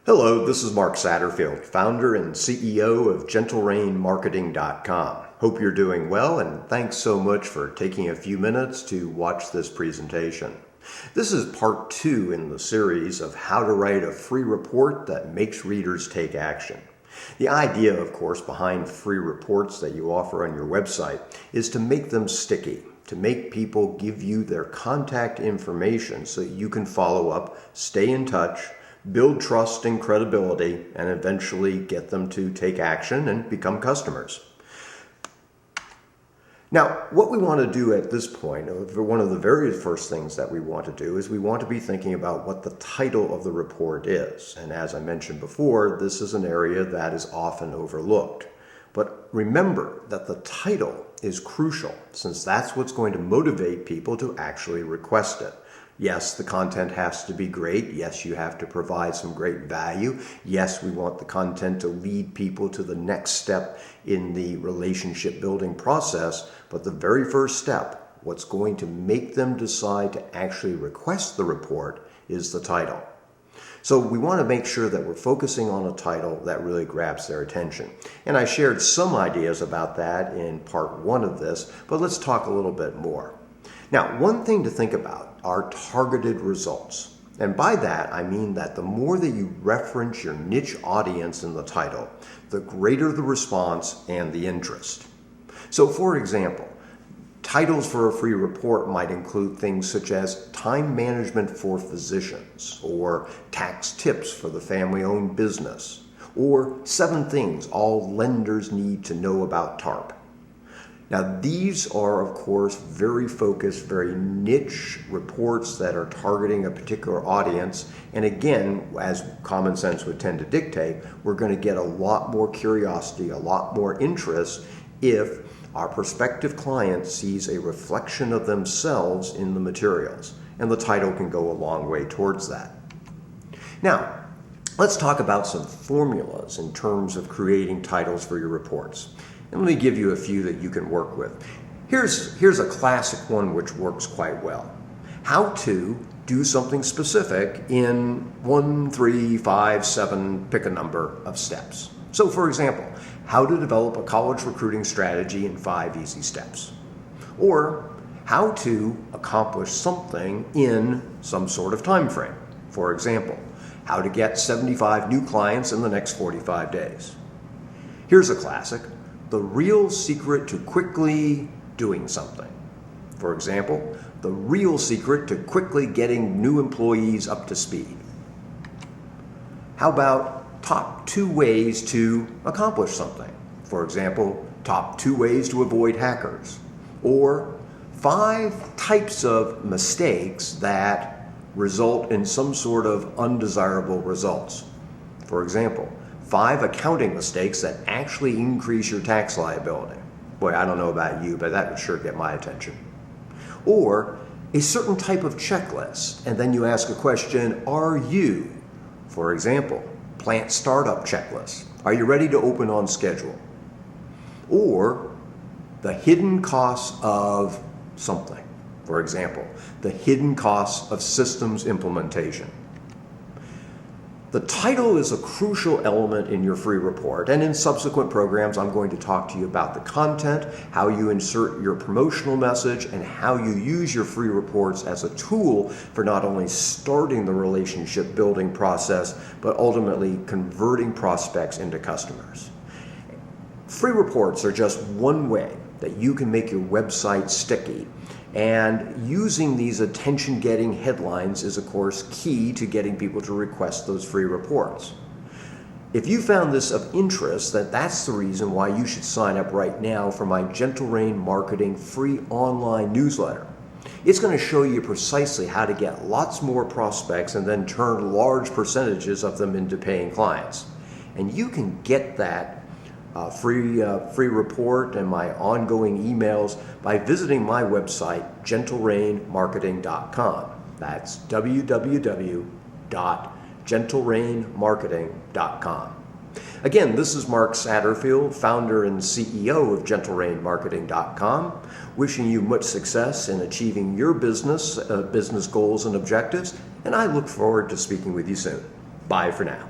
Hello, this is Mark Satterfield, founder and CEO of GentleRainMarketing.com. Hope you're doing well, and thanks so much for taking a few minutes to watch this presentation. This is part 2 in the series of how to write a free report that makes readers take action. The idea, of course, behind free reports that you offer on your website is to make them sticky, to make people give you their contact information so you can follow up, stay in touch, build trust and credibility, and eventually get them to take action and become customers. Now, what we want to do at this point, one of the very first things that we want to do is we want to be thinking about what the title of the report is. And as I mentioned before, this is an area that is often overlooked. But remember that the title is crucial, since that's what's going to motivate people to actually request it. Yes, the content has to be great. Yes, you have to provide some great value. Yes, we want the content to lead people to the next step in the relationship building process. But the very first step, what's going to make them decide to actually request the report, is the title. So we want to make sure that we're focusing on a title that really grabs their attention. And I shared some ideas about that in part 1 of this, but let's talk a little bit more. Now, one thing to think about are targeted results. And by that, I mean that the more that you reference your niche audience in the title, the greater the response and the interest. So for example, titles for a free report might include things such as time management for physicians, or tax tips for the family-owned business, or 7 things all lenders need to know about TARP. Now, these are, of course, very focused, very niche reports that are targeting a particular audience. And again, as common sense would tend to dictate, we're going to get a lot more curiosity, a lot more interest if our prospective client sees a reflection of themselves in the materials. And the title can go a long way towards that. Now, let's talk about some formulas in terms of creating titles for your reports. And let me give you a few that you can work with. Here's a classic one which works quite well. How to do something specific in 1, 3, 5, 7, pick a number of steps. So for example, how to develop a college recruiting strategy in 5 easy steps. Or how to accomplish something in some sort of time frame. For example, how to get 75 new clients in the next 45 days. Here's a classic. The real secret to quickly doing something. For example, the real secret to quickly getting new employees up to speed. How about top 2 ways to accomplish something? For example, top 2 ways to avoid hackers. Or 5 types of mistakes that result in some sort of undesirable results. For example, 5 accounting mistakes that actually increase your tax liability. Boy, I don't know about you, but that would sure get my attention. Or a certain type of checklist, and then you ask a question, are you? For example, plant startup checklist. Are you ready to open on schedule? Or the hidden costs of something. For example, the hidden costs of systems implementation. The title is a crucial element in your free report, and in subsequent programs I'm going to talk to you about the content, how you insert your promotional message, and how you use your free reports as a tool for not only starting the relationship building process, but ultimately converting prospects into customers. Free reports are just one way that you can make your website sticky. And using these attention-getting headlines is, of course, key to getting people to request those free reports. If you found this of interest, then that's the reason why you should sign up right now for my Gentle Rain Marketing free online newsletter. It's going to show you precisely how to get lots more prospects and then turn large percentages of them into paying clients. And you can get that free report and my ongoing emails by visiting my website, GentleRainMarketing.com. That's www.GentleRainMarketing.com. Again, this is Mark Satterfield, founder and CEO of GentleRainMarketing.com, wishing you much success in achieving your business goals and objectives, and I look forward to speaking with you soon. Bye for now.